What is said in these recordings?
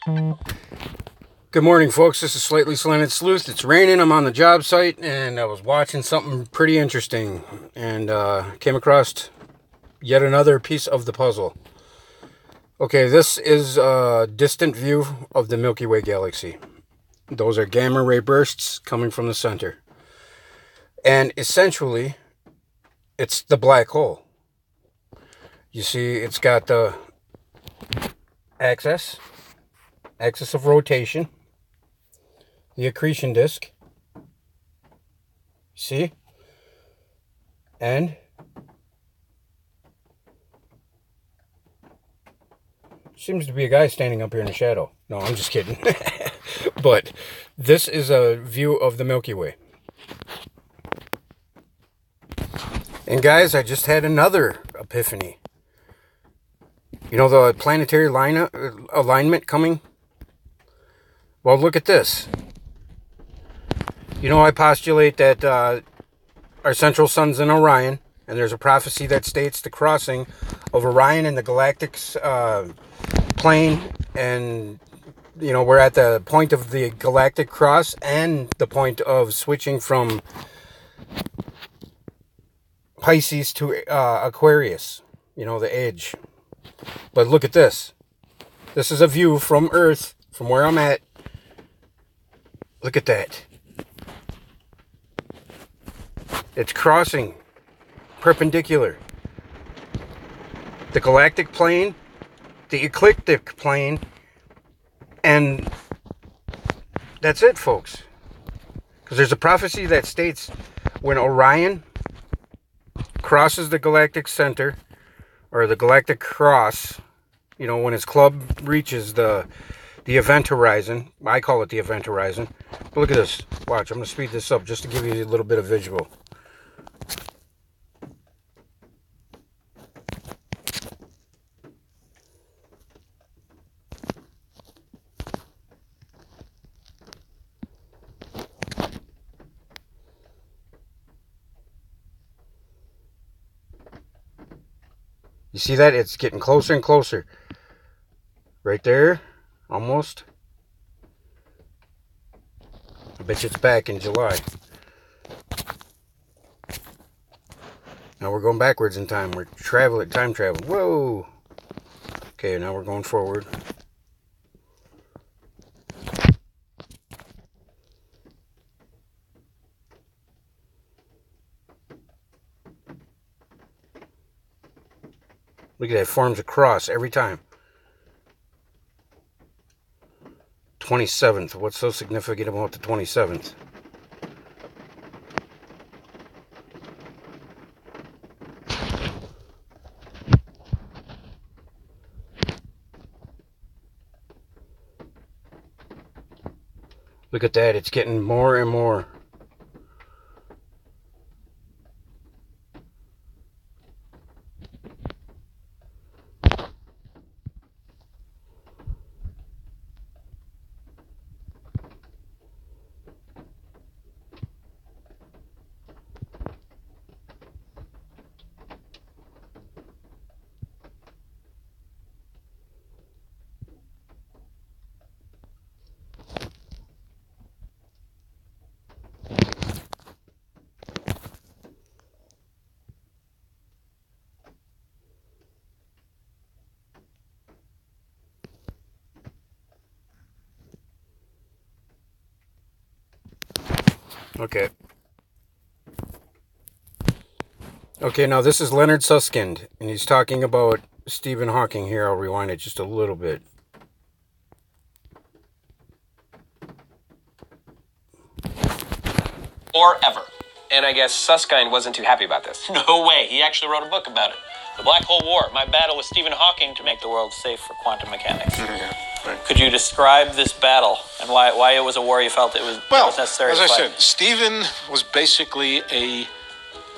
Good morning, folks. This is Slightly Slanted Sleuth. It's raining. I'm on the job site, and I was watching something pretty interesting, and came across yet another piece of the puzzle. Okay, this is a distant view of the Milky Way galaxy. Those are gamma ray bursts coming from the center. And essentially, it's the black hole. You see, it's got the axis of rotation, the accretion disk, see, and seems to be a guy standing up here in the shadow. No, I'm just kidding. But this is a view of the Milky Way. And guys, I just had another epiphany. You know the planetary alignment coming? Well, look at this. You know, I postulate that our central sun's in Orion, and there's a prophecy that states the crossing of Orion and the galactic plane, and, you know, we're at the point of the Galactic Cross and the point of switching from Pisces to Aquarius, you know, the edge. But look at this. This is a view from Earth, from where I'm at. Look at that. It's crossing perpendicular. The galactic plane, the ecliptic plane, and that's it, folks. Because there's a prophecy that states when Orion crosses the galactic center, or the Galactic Cross, you know, when his club reaches the event horizon. I call it the event horizon. But look at this. Watch, I'm going to speed this up just to give you a little bit of visual. You see that? It's getting closer and closer. Right there. Almost. I bet you it's back in July. Now we're going backwards in time. We're time travel. Whoa! Okay, now we're going forward. Look at that, it forms a cross every time. 27th. What's so significant about the 27th? Look at that, it's getting more and more. Okay. Okay, now this is Leonard Susskind, and he's talking about Stephen Hawking here. I'll rewind it just a little bit. Or ever. And I guess Susskind wasn't too happy about this. No way. He actually wrote a book about it. The Black Hole War, my battle with Stephen Hawking to make the world safe for quantum mechanics. Yeah, right. Could you describe this battle and why it was a war you felt it was necessary as to I fight? said, Stephen was basically a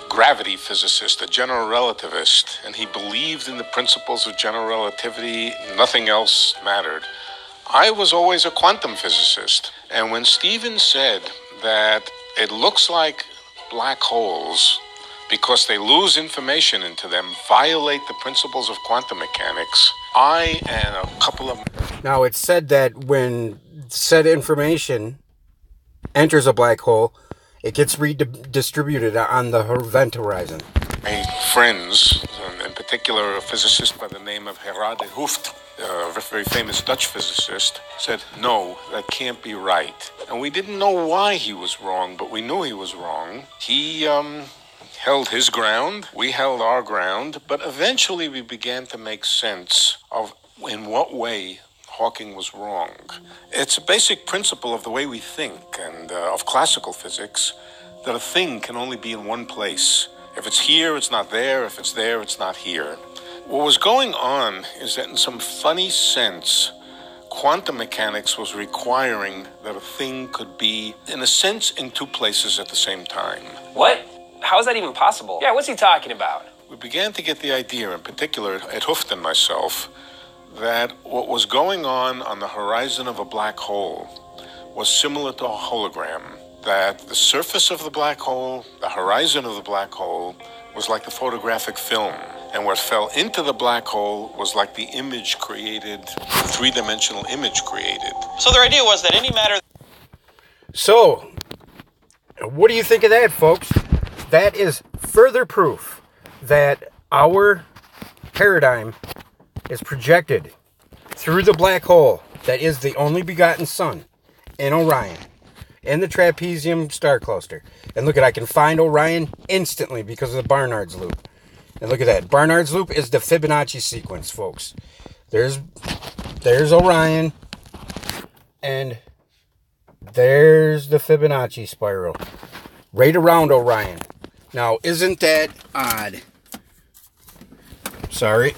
gravity physicist, a general relativist, and he believed in the principles of general relativity. Nothing else mattered. I was always a quantum physicist, and when Stephen said that it looks like black holes, because they lose information into them, violate the principles of quantum mechanics, I and a couple of... Now, it's said that when said information enters a black hole, it gets redistributed on the event horizon. My friends, in particular a physicist by the name of Gerard de Hooft, a very famous Dutch physicist, said, no, that can't be right. And we didn't know why he was wrong, but we knew he was wrong. He held his ground, we held our ground, but eventually we began to make sense of in what way Hawking was wrong. It's a basic principle of the way we think and of classical physics that a thing can only be in one place. If it's here, it's not there. If it's there, it's not here. What was going on is that in some funny sense, quantum mechanics was requiring that a thing could be, in a sense, in two places at the same time. What? How is that even possible? Yeah, what's he talking about? We began to get the idea, in particular at Hooft and myself, that what was going on the horizon of a black hole was similar to a hologram. That the surface of the black hole, the horizon of the black hole, was like the photographic film. And what fell into the black hole was like the image created, the three-dimensional image created. So their idea was that any matter... So, what do you think of that, folks? That is further proof that our paradigm is projected through the black hole that is the only begotten sun in Orion, in the trapezium star cluster. And look at, I can find Orion instantly because of the Barnard's loop. And look at that. Barnard's loop is the Fibonacci sequence, folks. There's Orion, and there's the Fibonacci spiral right around Orion. Now, isn't that odd? Sorry.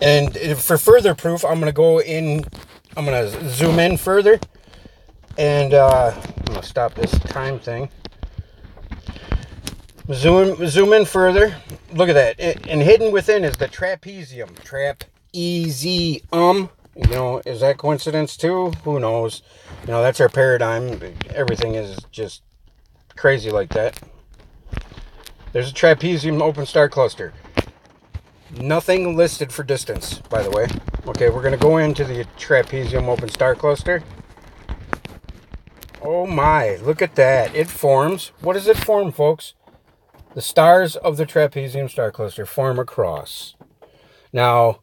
And for further proof, I'm going to go in, I'm going to zoom in further. And I'm going to stop this time thing. Zoom in further. Look at that. And hidden within is the trapezium. Trapezium. You know, is that coincidence too? Who knows? You know, that's our paradigm. Everything is just crazy like that. There's a trapezium open star cluster. Nothing listed for distance, by the way. Okay, we're going to go into the trapezium open star cluster. Oh my, look at that. It forms. What does it form, folks? The stars of the trapezium star cluster form a cross. Now,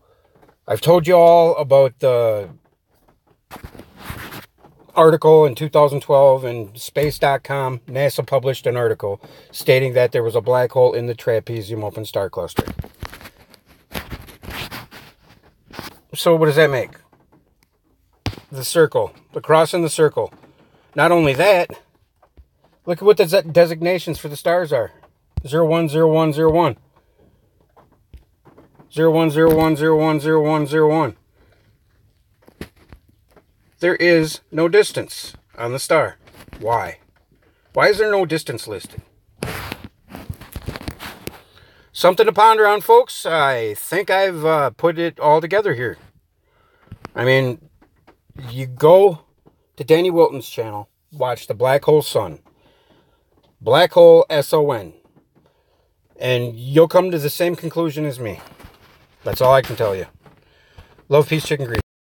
I've told you all about the article in 2012 in space.com. NASA published an article stating that there was a black hole in the trapezium open star cluster. So what does that make? The circle. The cross in the circle. Not only that, look at what the designations for the stars are. 010101. 0101010101. There is no distance on the star. Why? Why is there no distance listed? Something to ponder on, folks. I think I've put it all together here. I mean, you go to Danny Wilton's channel, watch the Black Hole Sun. Black Hole SON. And you'll come to the same conclusion as me. That's all I can tell you. Love, peace, chicken grease.